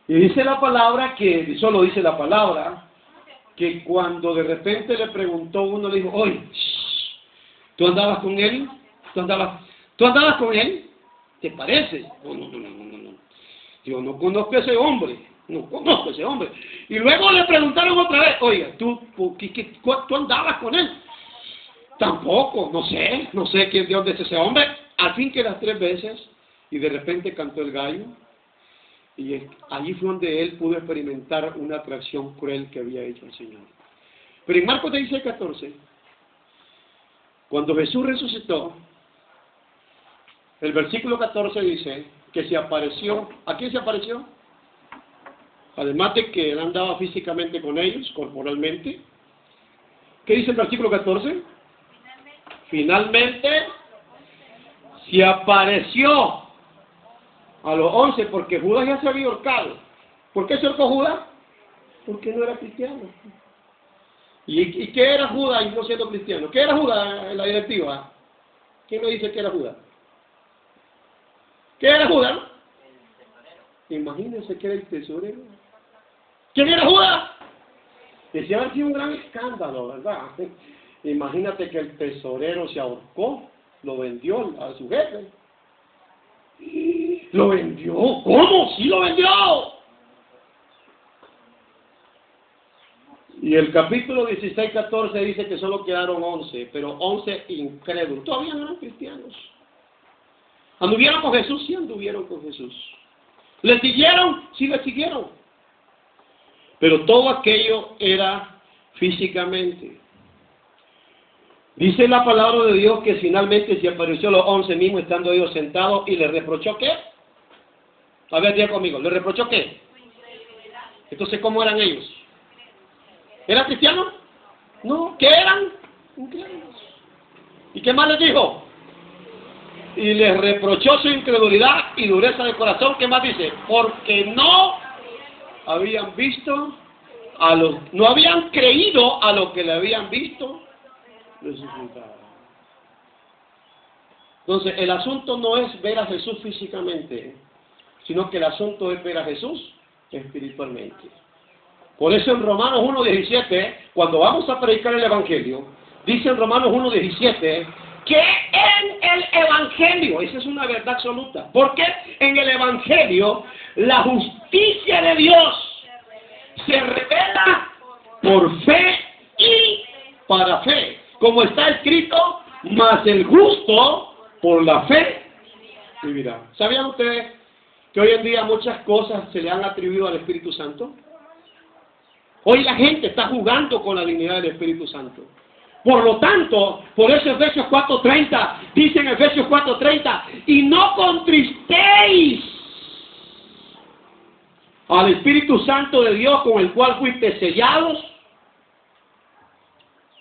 Y dice la palabra que, solo dice la palabra, que cuando de repente le preguntó uno, le dijo, oye, ¿tú andabas con él? ¿Tú andabas con él? ¿Te parece? No. Yo no conozco a ese hombre. Y luego le preguntaron otra vez, oiga, ¿tú andabas con él? Tampoco, no sé de dónde es ese hombre. Al fin que las 3 veces, y de repente cantó el gallo, y allí fue donde él pudo experimentar una atracción cruel que había hecho el Señor. Pero en Marcos 16:14, cuando Jesús resucitó, el versículo 14 dice que se apareció. ¿A quién se apareció? Además de que él andaba físicamente con ellos, corporalmente. ¿Qué dice el versículo 14? Finalmente se apareció a los 11, porque Judas ya se había ahorcado. ¿Por qué se ahorcó Judas? Porque no era cristiano. ¿Y qué era Judas y no siendo cristiano? ¿Qué era Judas en la directiva? ¿Quién me dice que era Judas? ¿Qué era Judas? Imagínense que era el tesorero. ¿Quién era Judas? Decía haber sido un gran escándalo, ¿verdad? Imagínate que el tesorero se ahorcó, lo vendió a su jefe. ¿Lo vendió? ¿Cómo? ¡Sí lo vendió! Y el capítulo 16-14 dice que solo quedaron 11, pero 11 incrédulos. Todavía no eran cristianos. ¿Anduvieron con Jesús? Sí, anduvieron con Jesús. ¿Le siguieron? Sí, le siguieron. Pero todo aquello era físicamente. Dice la palabra de Dios que finalmente se apareció a los 11 mismos estando ellos sentados y les reprochó ¿qué? A ver, diga conmigo, ¿les reprochó qué? Entonces, ¿cómo eran ellos? ¿Eran cristianos? No, ¿qué eran? Incrédulos. ¿Y qué más les dijo? Y les reprochó su incredulidad y dureza de corazón. ¿Qué más dice? Porque no habían visto no habían creído a lo que le habían visto resucitar. Entonces, el asunto no es ver a Jesús físicamente, sino que el asunto es ver a Jesús espiritualmente. Por eso en Romanos 1:17, cuando vamos a predicar el Evangelio, dice en Romanos 1:17 que en el Evangelio, esa es una verdad absoluta, porque en el Evangelio la justicia de Dios se revela por fe y para fe, como está escrito, mas el justo por la fe vivirá. ¿Sabían ustedes que hoy en día muchas cosas se le han atribuido al Espíritu Santo? Hoy la gente está jugando con la dignidad del Espíritu Santo. Por lo tanto, por eso Efesios 4:30, dice en Efesios 4:30, y no contristéis al Espíritu Santo de Dios con el cual fuiste sellados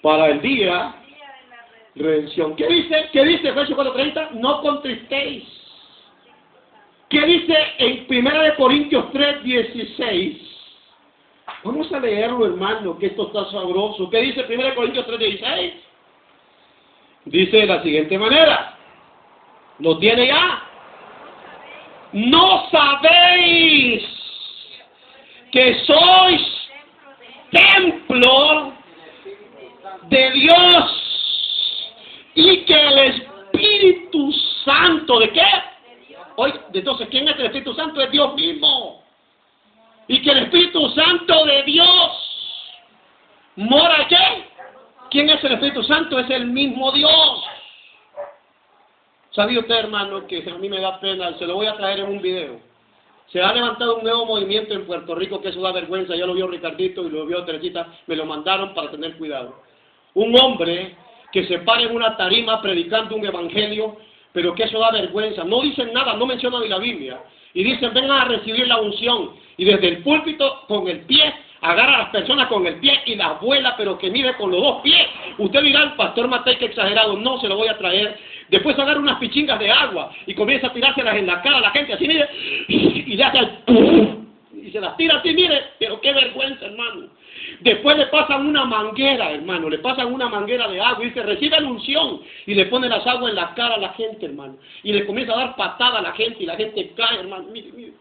para el día de redención. ¿Qué dice? ¿Qué dice Efesios 4:30? No contristéis. ¿Qué dice en 1 Corintios 3:16? Vamos a leerlo, hermano, que esto está sabroso. ¿Qué dice 1 Corintios 3:16? Dice de la siguiente manera. ¿Lo tiene ya? ¿No sabéis que sois templo de Dios y que el Espíritu Santo, ¿de qué? Hoy, entonces, ¿quién es el Espíritu Santo? Es Dios mismo. Y que el Espíritu Santo de Dios mora ¿qué? ¿Quién es el Espíritu Santo? Es el mismo Dios. ¿Sabía usted, hermano, que a mí me da pena? Se lo voy a traer en un video. Se ha levantado un nuevo movimiento en Puerto Rico que eso da vergüenza. Ya lo vio Ricardito y lo vio Teresita. Me lo mandaron para tener cuidado. Un hombre que se para en una tarima predicando un evangelio, pero que eso da vergüenza. No dicen nada, no mencionan ni la Biblia. Y dicen, vengan a recibir la unción. Y desde el púlpito, con el pie, agarra a las personas con el pie y las vuela, pero que mire con los dos pies. Usted dirá, el pastor Matei, que exagerado. No, se lo voy a traer. Después agarra unas pichingas de agua y comienza a tirárselas en la cara a la gente, así mire, y le hace y se las tira así, mire, pero qué vergüenza, hermano. Después le pasan una manguera, hermano, le pasan una manguera de agua y dice, recibe la unción, y le pone las aguas en la cara a la gente, hermano, y le comienza a dar patada a la gente, y la gente cae, hermano, mire, mire.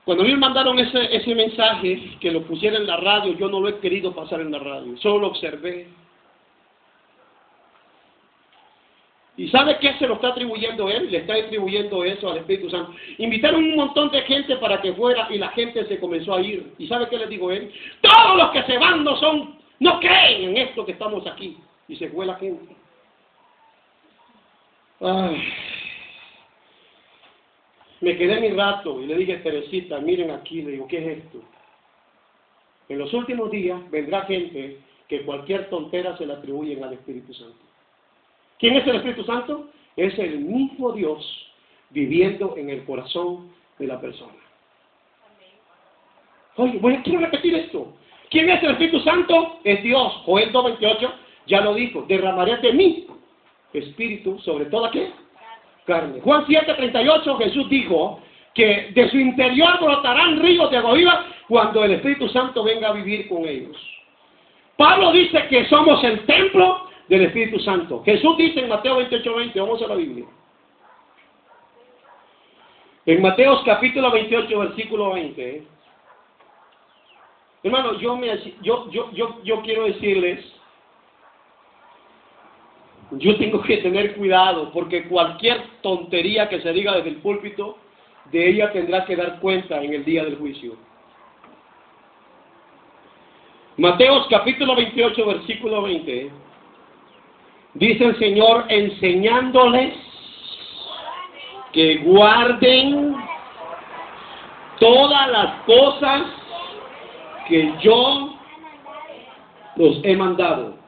Cuando a mí me mandaron ese mensaje, que lo pusiera en la radio, yo no lo he querido pasar en la radio, solo lo observé. ¿Y sabe qué se lo está atribuyendo él? Le está atribuyendo eso al Espíritu Santo. Invitaron un montón de gente para que fuera y la gente se comenzó a ir. ¿Y sabe qué les dijo él? Todos los que se van no creen en esto que estamos aquí. Y se fue la gente. Ay. Me quedé mi rato y le dije, Teresita, miren aquí, le digo, ¿qué es esto? En los últimos días vendrá gente que cualquier tontera se le atribuyen al Espíritu Santo. ¿Quién es el Espíritu Santo? Es el mismo Dios viviendo en el corazón de la persona. Oye, bueno, quiero repetir esto. ¿Quién es el Espíritu Santo? Es Dios. Joel 2:28 ya lo dijo. Derramaré de mí Espíritu sobre toda ¿qué? Carne. Juan 7:38 Jesús dijo que de su interior brotarán ríos de agua viva cuando el Espíritu Santo venga a vivir con ellos. Pablo dice que somos el templo del Espíritu Santo. Jesús dice en Mateo 28:20, vamos a la Biblia. En Mateo capítulo 28, versículo 20. Hermano, yo quiero decirles, yo tengo que tener cuidado, porque cualquier tontería que se diga desde el púlpito, de ella tendrá que dar cuenta en el día del juicio. Mateo capítulo 28, versículo 20. Dice el Señor, enseñándoles que guarden todas las cosas que yo los he mandado.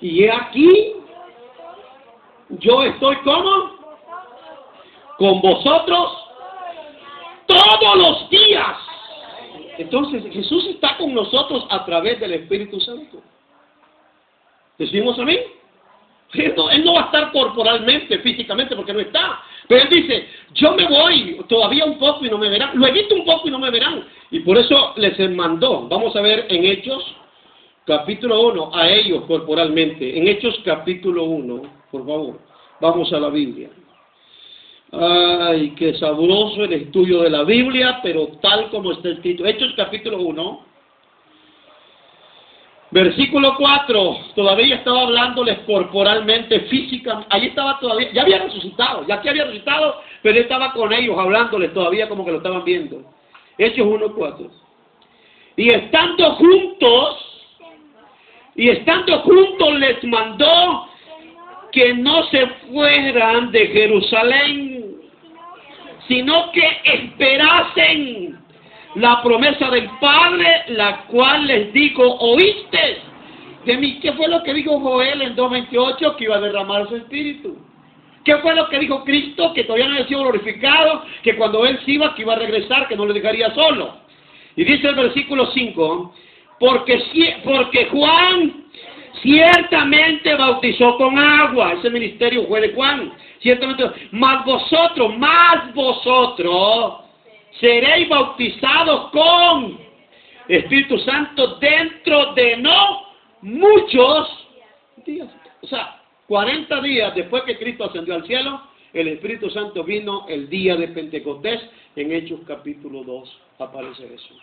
Y he aquí, yo estoy ¿cómo? Con vosotros todos los días. Entonces Jesús está con nosotros a través del Espíritu Santo. ¿Decimos amén? Él no va a estar corporalmente, físicamente, porque no está. Pero Él dice, yo me voy todavía un poco y no me verán. Luego un poco y no me verán. Y por eso les mandó. Vamos a ver en Hechos, capítulo 1, a ellos corporalmente. En Hechos, capítulo 1, por favor. Vamos a la Biblia. Ay, qué sabroso el estudio de la Biblia, pero tal como está escrito. Hechos, capítulo 1. Versículo 4, todavía estaba hablándoles corporalmente, físicamente, allí estaba todavía, ya había resucitado, ya que había resucitado, pero él estaba con ellos hablándoles todavía como que lo estaban viendo. Hechos 1:4. Y estando juntos les mandó que no se fueran de Jerusalén, sino que esperasen la promesa del Padre, la cual les dijo, ¿oíste de mí? ¿Qué fue lo que dijo Joel en 2:28? Que iba a derramar su espíritu. ¿Qué fue lo que dijo Cristo? Que todavía no había sido glorificado, que cuando Él se iba, que iba a regresar, que no le dejaría solo. Y dice el versículo 5, porque Juan ciertamente bautizó con agua. Ese ministerio fue de Juan. Ciertamente, más vosotros, seréis bautizados con Espíritu Santo dentro de no muchos días. O sea, 40 días después que Cristo ascendió al cielo, el Espíritu Santo vino el día de Pentecostés. En Hechos capítulo 2 aparece eso.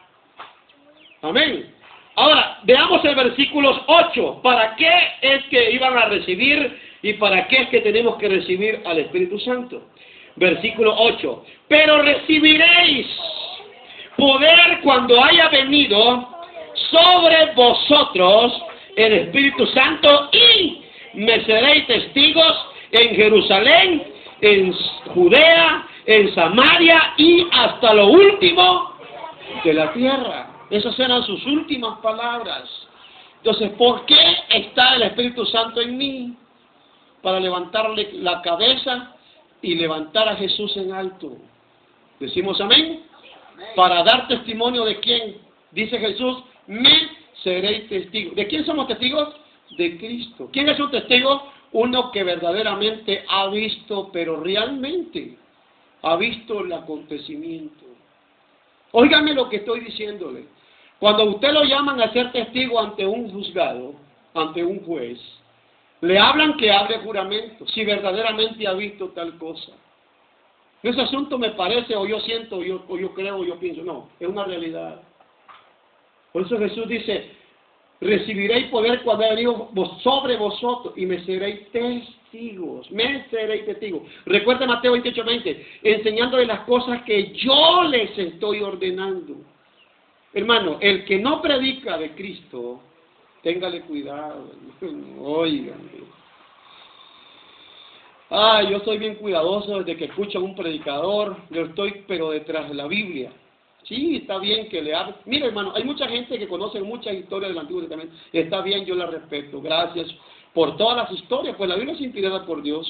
Amén. Ahora, veamos el versículo 8. ¿Para qué es que iban a recibir y para qué es que tenemos que recibir al Espíritu Santo? Versículo 8. Pero recibiréis poder cuando haya venido sobre vosotros el Espíritu Santo y me seréis testigos en Jerusalén, en Judea, en Samaria y hasta lo último de la tierra. Esas eran sus últimas palabras. Entonces, ¿por qué está el Espíritu Santo en mí? Para levantarle la cabeza y levantar a Jesús en alto. ¿Decimos amén? Para dar testimonio de quién. Dice Jesús, me seréis testigos. ¿De quién somos testigos? De Cristo. ¿Quién es un testigo? Uno que verdaderamente ha visto, pero realmente ha visto el acontecimiento. Óigame lo que estoy diciéndole. Cuando usted lo llaman a ser testigo ante un juzgado, ante un juez, le hablan que hable juramento, si verdaderamente ha visto tal cosa. Ese asunto me parece, o yo siento, o yo creo, o yo pienso. No, es una realidad. Por eso Jesús dice, recibiréis poder cuando haya venido sobre vosotros y me seréis testigos. Me seréis testigos. Recuerda Mateo 28:20, enseñándoles las cosas que yo les estoy ordenando. Hermano, el que no predica de Cristo, téngale cuidado. Óigame. Yo soy bien cuidadoso desde que escucho a un predicador. Yo estoy pero detrás de la Biblia. Sí, está bien que le hable. Mira, hermano, hay mucha gente que conoce muchas historias del Antiguo Testamento. Está bien, yo la respeto. Gracias por todas las historias, pues la Biblia es inspirada por Dios.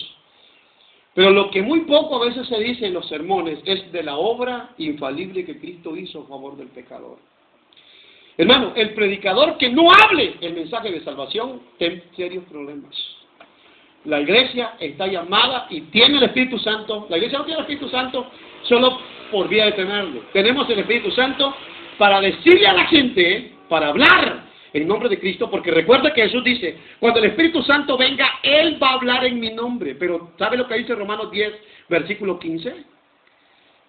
Pero lo que muy poco a veces se dice en los sermones es de la obra infalible que Cristo hizo a favor del pecador. Hermano, el predicador que no hable el mensaje de salvación tiene serios problemas. La iglesia está llamada y tiene el Espíritu Santo. La iglesia no tiene el Espíritu Santo solo por vía de tenerlo. Tenemos el Espíritu Santo para decirle a la gente, para hablar en nombre de Cristo, porque recuerda que Jesús dice, cuando el Espíritu Santo venga, Él va a hablar en mi nombre. Pero ¿sabe lo que dice Romanos 10, versículo 15?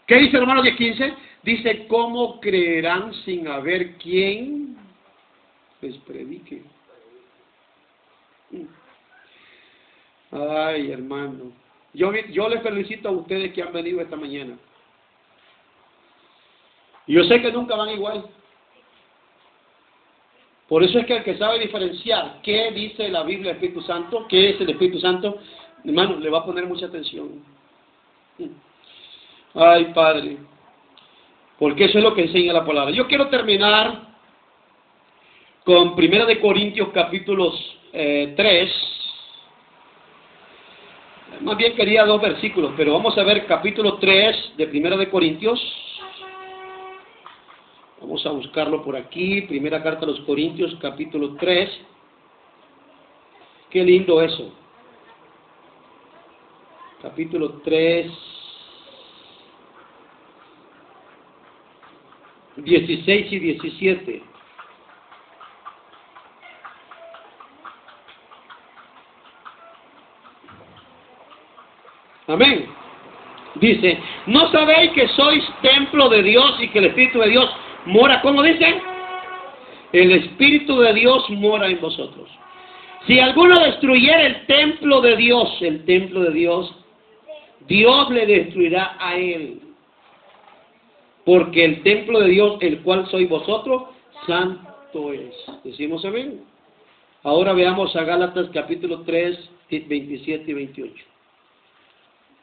¿Qué dice Romanos 10, 15? Dice, ¿cómo creerán sin haber quien les predique? Ay, hermano. Yo les felicito a ustedes que han venido esta mañana. Y yo sé que nunca van igual. Por eso es que el que sabe diferenciar qué dice la Biblia del Espíritu Santo, qué es el Espíritu Santo, hermano, le va a poner mucha atención. Ay, Padre. Porque eso es lo que enseña la palabra. Yo quiero terminar con 1 de Corintios capítulos 3. Más bien quería 2 versículos, pero vamos a ver capítulo 3 de 1 de Corintios. Vamos a buscarlo por aquí. Primera carta a los Corintios, capítulo 3. Qué lindo eso. Capítulo 3. 16 y 17. Amén. Dice, ¿no sabéis que sois templo de Dios y que el Espíritu de Dios mora, ¿cómo dice? El Espíritu de Dios mora en vosotros. Si alguno destruyera el templo de Dios, Dios le destruirá a él. Porque el templo de Dios, el cual sois vosotros, santo es. ¿Decimos amén? Ahora veamos a Gálatas capítulo 3, 27 y 28.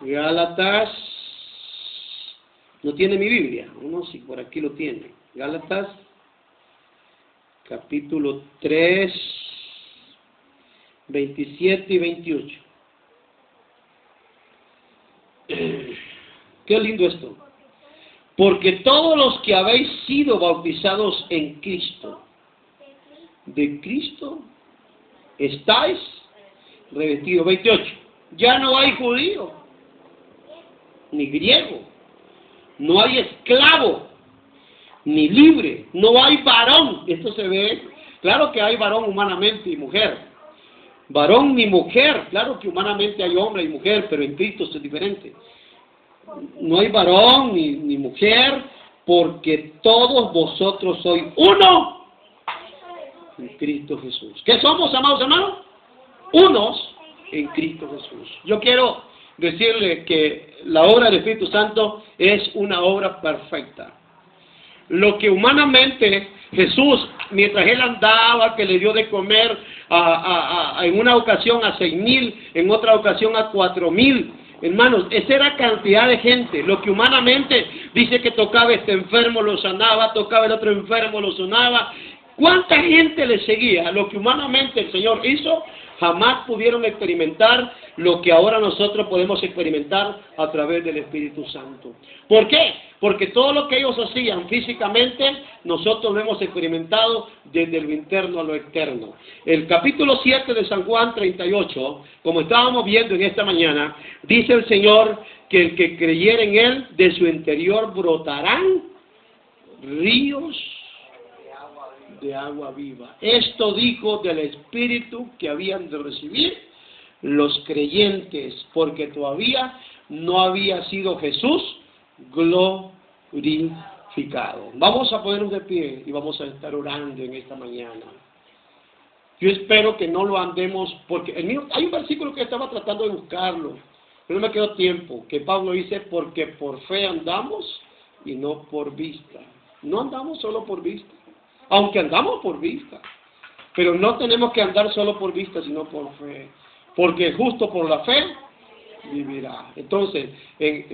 Gálatas, ¿no tiene mi Biblia? No, sí, por aquí lo tiene. Gálatas capítulo 3, 27 y 28. Qué lindo esto. Porque todos los que habéis sido bautizados en Cristo, de Cristo estáis revestidos. 28. Ya no hay judío, ni griego, no hay esclavo, ni libre, no hay varón. Esto se ve, claro que hay varón humanamente y mujer. Varón ni mujer, claro que humanamente hay hombre y mujer, pero en Cristo es diferente. No hay varón ni mujer, porque todos vosotros sois uno en Cristo Jesús. ¿Qué somos, amados hermanos? Unos en Cristo Jesús. Yo quiero decirle que la obra del Espíritu Santo es una obra perfecta. Lo que humanamente Jesús, mientras Él andaba, que le dio de comer en una ocasión a 6,000, en otra ocasión a 4,000, hermanos, esa era cantidad de gente. Lo que humanamente dice que tocaba este enfermo, lo sanaba, tocaba el otro enfermo, lo sanaba. ¿Cuánta gente le seguía? Lo que humanamente el Señor hizo, jamás pudieron experimentar lo que ahora nosotros podemos experimentar a través del Espíritu Santo. ¿Por qué? Porque todo lo que ellos hacían físicamente, nosotros lo hemos experimentado desde lo interno a lo externo. El capítulo 7 de San Juan 38, como estábamos viendo en esta mañana, dice el Señor que el que creyere en Él, de su interior brotarán ríos de agua viva. Esto dijo del Espíritu que habían de recibir los creyentes, porque todavía no había sido Jesús glorificado. Vamos a ponernos de pie y vamos a estar orando en esta mañana. Yo espero que no lo andemos, porque hay un versículo que estaba tratando de buscarlo, pero no me quedó tiempo, que Pablo dice, porque por fe andamos y no por vista. No andamos solo por vista, aunque andamos por vista, pero no tenemos que andar solo por vista, sino por fe, porque justo por la fe vivirá. Entonces,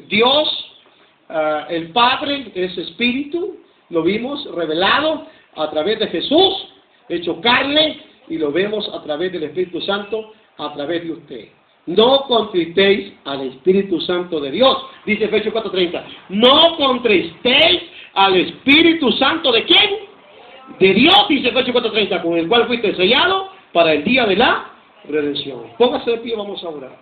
Dios, el Padre es Espíritu, lo vimos revelado a través de Jesús, hecho carne, y lo vemos a través del Espíritu Santo, a través de usted. No contristéis al Espíritu Santo de Dios, dice Efesios 4:30. No contristéis al Espíritu Santo ¿de quién? De Dios, dice Efesios 4:30, con el cual fuiste sellado para el día de la redención. Póngase de pie, vamos a orar.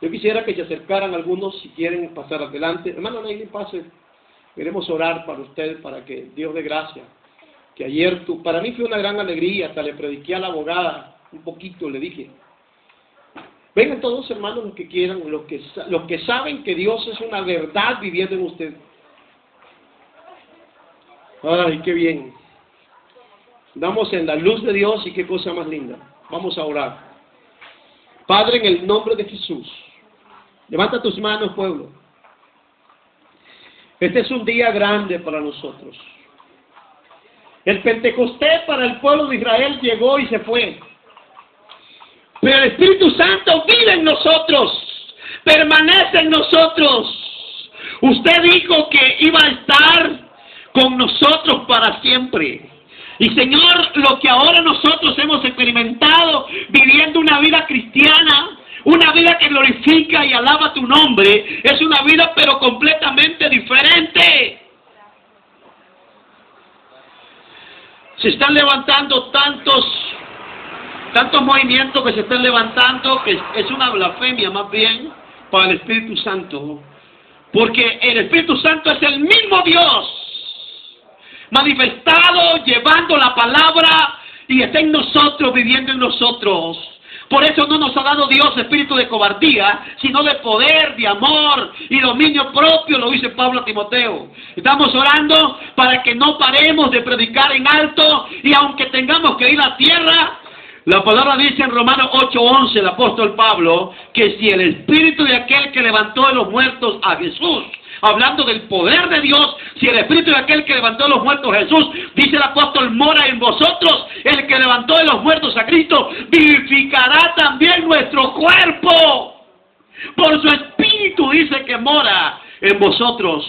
Yo quisiera que se acercaran algunos, si quieren pasar adelante. Hermano, nadie pase. Queremos orar para usted, para que Dios dé gracia. Que ayer para mí fue una gran alegría, hasta le prediqué a la abogada un poquito, le dije. Vengan todos, hermanos, los que quieran, los que saben que Dios es una verdad viviendo en usted. Ay, qué bien. Damos en la luz de Dios y qué cosa más linda. Vamos a orar. Padre, en el nombre de Jesús, levanta tus manos, pueblo. Este es un día grande para nosotros. El Pentecostés para el pueblo de Israel llegó y se fue. Pero el Espíritu Santo vive en nosotros, permanece en nosotros. Usted dijo que iba a estar con nosotros para siempre. Y Señor, lo que ahora nosotros hemos experimentado viviendo una vida cristiana, una vida que glorifica y alaba tu nombre, es una vida pero completamente diferente. Se están levantando tantos movimientos que se están levantando, que es una blasfemia más bien para el Espíritu Santo. Porque el Espíritu Santo es el mismo Dios, manifestado, llevando la palabra, y está en nosotros, viviendo en nosotros. Por eso no nos ha dado Dios espíritu de cobardía, sino de poder, de amor y dominio propio, lo dice Pablo a Timoteo. Estamos orando para que no paremos de predicar en alto, y aunque tengamos que ir a tierra, la palabra dice en Romanos 8:11, el apóstol Pablo, que si el espíritu de aquel que levantó de los muertos a Jesús, hablando del poder de Dios, si el espíritu de aquel que levantó de los muertos a Jesús, dice el apóstol, mora en vosotros, el que levantó de los muertos a Cristo, vivificará también nuestro cuerpo. Por su espíritu dice que mora en vosotros.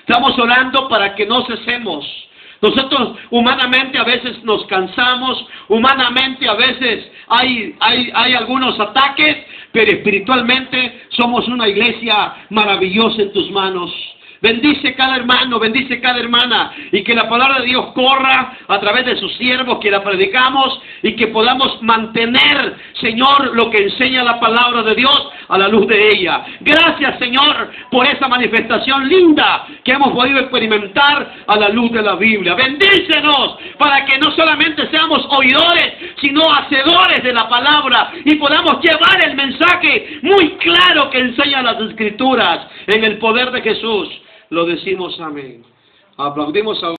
Estamos orando para que no cesemos. Nosotros humanamente a veces nos cansamos, humanamente a veces hay algunos ataques, pero espiritualmente somos una iglesia maravillosa en tus manos. Bendice cada hermano, bendice cada hermana, y que la palabra de Dios corra a través de sus siervos, que la predicamos, y que podamos mantener, Señor, lo que enseña la palabra de Dios a la luz de ella. Gracias, Señor, por esa manifestación linda que hemos podido experimentar a la luz de la Biblia. Bendícenos para que no solamente seamos oidores, sino hacedores de la palabra, y podamos llevar el mensaje muy claro que enseña las Escrituras. En el poder de Jesús lo decimos amén. Aplaudimos a